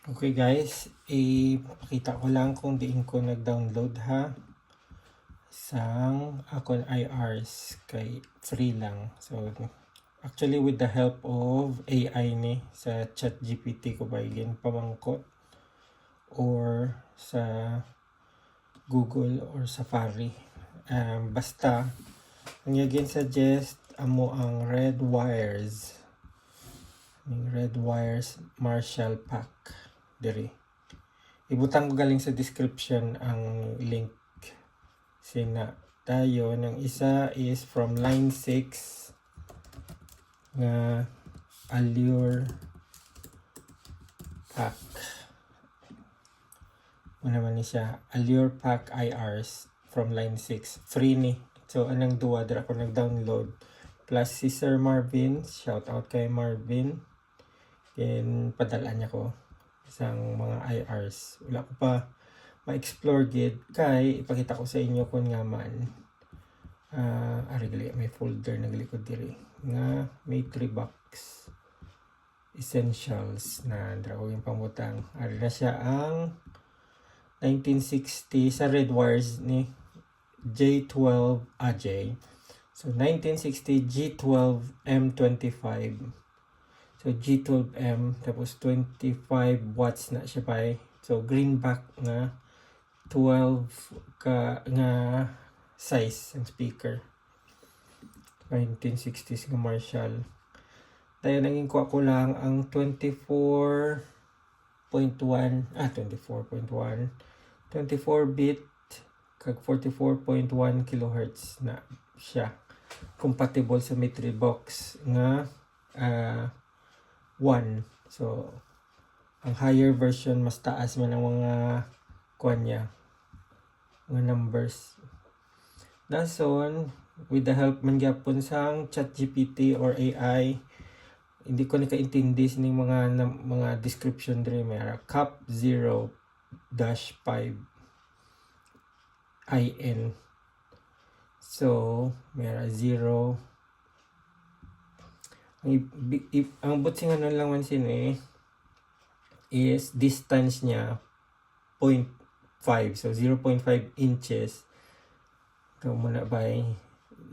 Okay guys, ipakita ko lang kung diin ko nag-download ha. Sang akong IRs kay free lang. So actually with the help of AI ni sa ChatGPT ko ba igin pamangkot or sa Google or Safari. Basta ang yagin suggest amo ang Red Wires Marshall Pack diri. Ibutang ko galing sa description ang link. Sina tayo ng isa is from line 6 nga Allure Pack. Ano naman ni siya? Allure Pack IRs from line 6. Free ni. So anang duwa dira ko nag-download. Plus si Sir Marvin, shout out kay Marvin. Then padala niya ko isang mga IRs. Wala ko pa ma-explore gid kay ipakita ko sa inyo kung nga man may folder naglikod diri nga may 3 box essentials na draw yung pangutang. Ari na siya ang 1960 sa Red Wires ni J12 AJ. So 1960 G12 M25. So G12M tapos 25 watts na siya pa. So greenback nga 12 ka nga size ang speaker. 1960s nga Marshall. Tayo naging kuha ko lang ang 24.1 bit kag 44.1 kilohertz na siya. Compatible sa Mitri box nga 1. So ang higher version mas taas man ang mga kuan niya, mga numbers. Dason with the help man gyapon sang ChatGPT or AI, hindi ko nakaintindi sining mga description diri. May CAP 0-5 IN. So may 0 ang butsing ano lang man sini is distance niya 0.5. So 0.5 inches. Ito muna by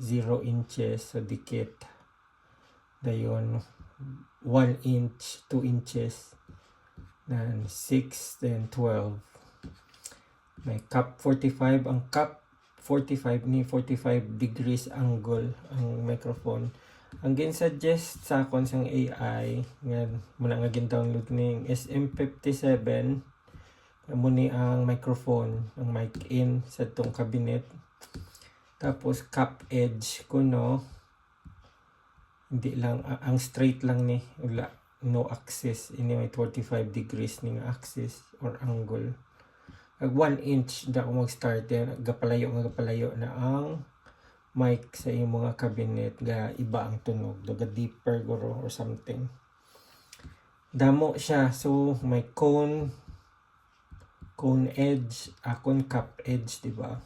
0 inches. So dikit. Dayon 1 inch, 2 inches. Then 6, then 12. May CAP 45. Ang CAP 45 ni 45 degrees angle ang microphone. Ang gin-suggest sa akon sang AI nga muna nga gin-download ning SM57 mo ni ang microphone, ang mic in sa tong cabinet. Tapos cap edge kuno hindi lang ang straight lang ni, wala no axis, ini may 45 degrees ning axis or angle. Ag 1 inch da ko mag-start yan, gapalayo na ang mic sa iyong mga cabinet ga iba ang tunog, daga deeper guro or something. Damo siya, so may cone edge, akon cap edge, diba?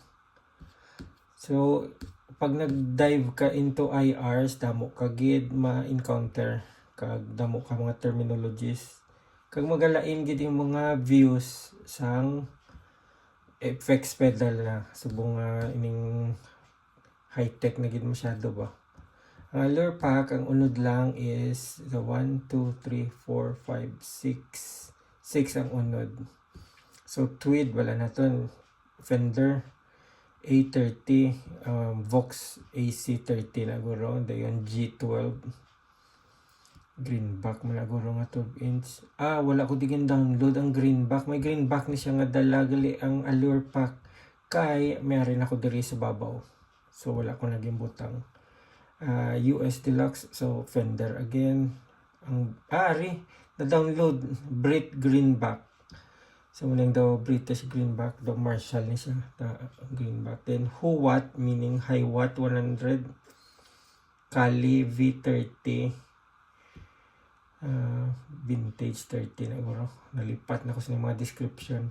So pag nag-dive ka into IRs, damo ka gid ma-encounter kag damo ka mga terminologies kag magalain gid yung mga views sang effects pedal na subong ining high-tech na gid masyado ba. Ang Allure Pack, ang unod lang is the 1, 2, 3, 4, 5, 6. 6 ang unod. So tweed wala na to. Fender A30, Vox AC30 na guro. Dayon G12. Greenback mo na guro nga 12 inch. Wala ko digin download ang greenback. May greenback ni siya nga dalagali ang Allure Pack. Kay mayroon ako diri sa babaw. So wala ko naging butang. US Deluxe, so Fender again. Ang na-download Brit Greenback. So muling daw British Greenback, daw Marshall ni siya, Greenback. Then Huwatt, meaning high watt 100. Kali V30. Vintage 30 na guro. Nalipat na ko sa mga description.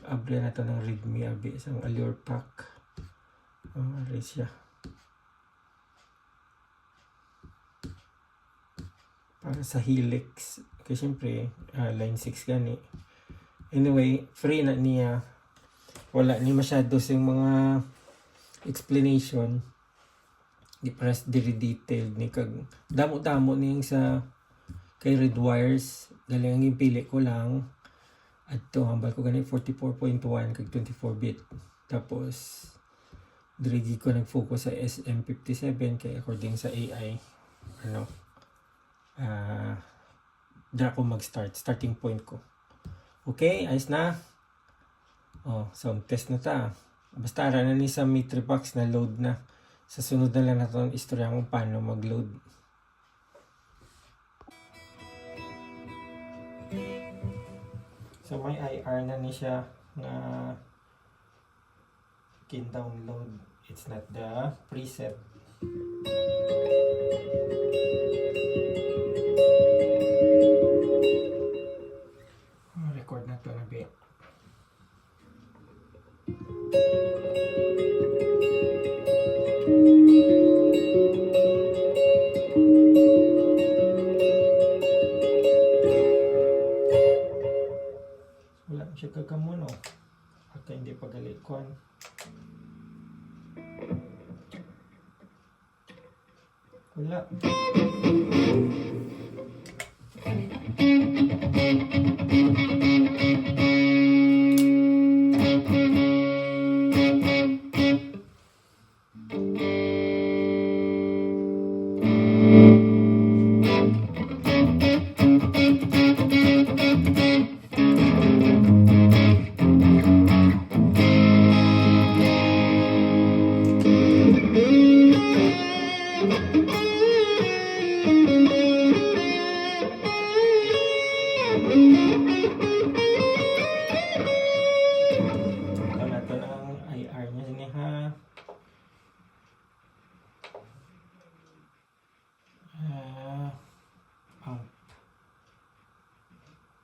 Abli na to ng Redmi abi sa Allure Pack. Siya. Para sa Helix Kasi syempre, line 6 gani. Anyway, free na niya. Wala ni masyado yung mga explanation. Di press diri detailed ni kag damo-damo ning sa kay red wires. Galing ang pili ko lang. At to hambal ko gani 44.1 kag 24 bit. Tapos dirigi ko nag-focus sa SM57 kay according sa AI dra ko mag-start, starting point ko. Okay, ayos na. Sound test na ta. Basta ara na ni sa Matribox na load na. Sa sunod na lang natin istorya kung paano mag-load. So may IR na ni siya na kin-download. It's not the preset. Record na to na bit. Wala siya kagamuno. At hindi pagalikon. Wala.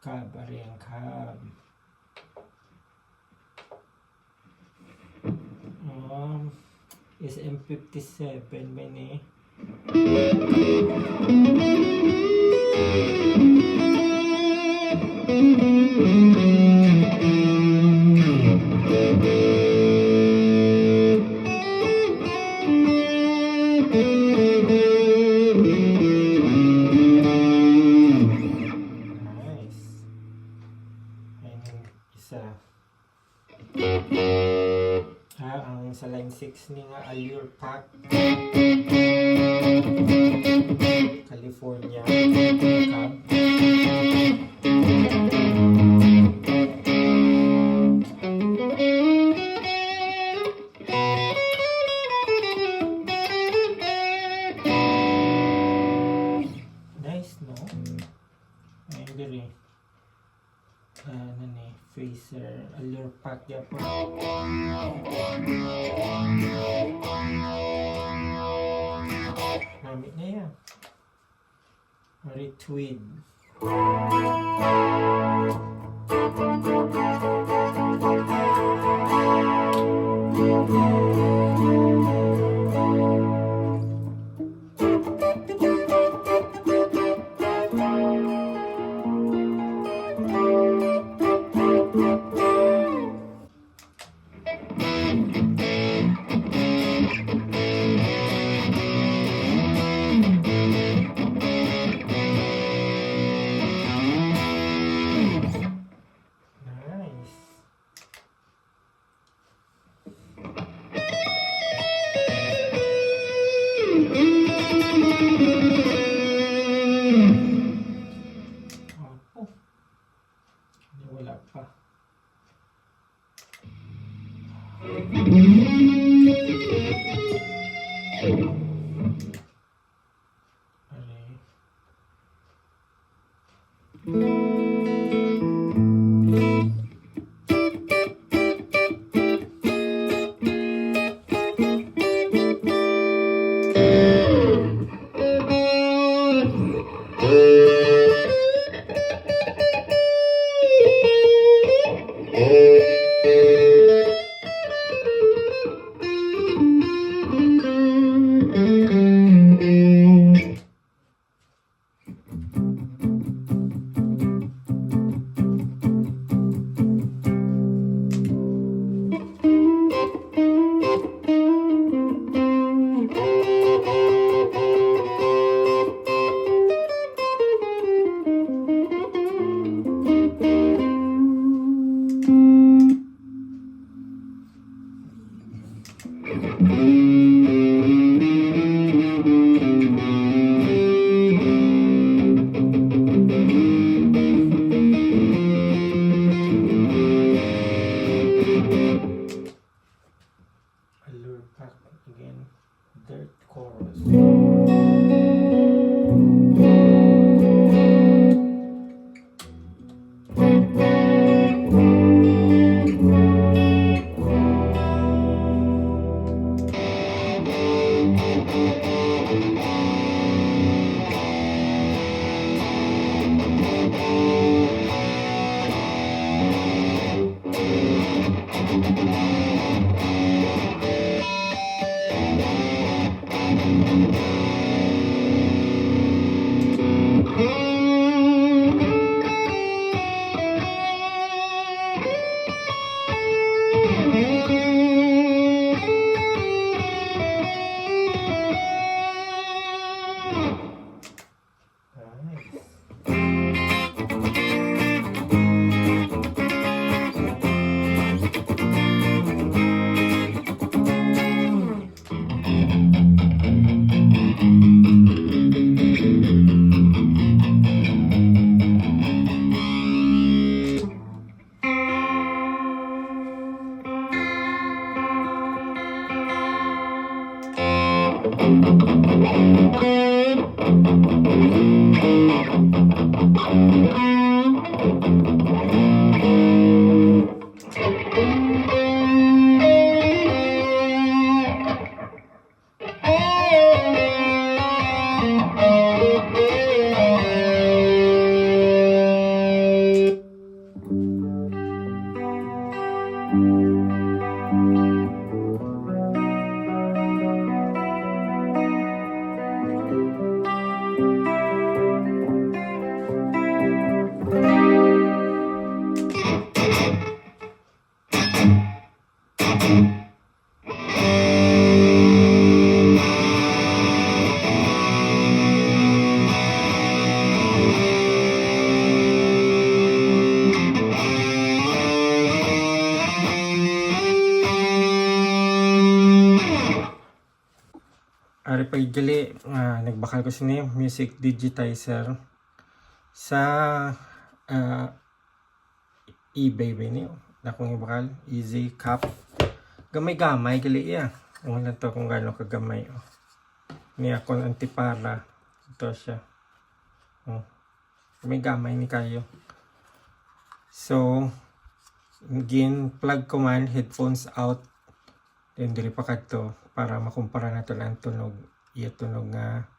Cab, ari ang cab. SM57 ba ni? Ang sa line 6 ni nga Allure Pack California Cab. Nice, no? Ayun diri. Fraser Allure Pack Japan. Namit na yan. Retweed. Wala pa. Ari pa gali, nagbakal ko siya music digitizer sa eBay ba niyo. Nakong ibakal, easy cup. Gamay-gamay gali iya. Wala to kung gaano kagamay. Oh. Ni akong antipara. Ito siya. Oh. Gamay-gamay ni kayo. So, again, plug ko man, headphones out. Then dili pa kadto para makumpara nato ang tunog. Iya tunog nga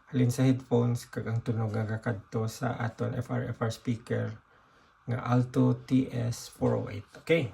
halin sa headphones kag ang tunog nga kadto sa aton FR speaker nga Alto TS408. Okay.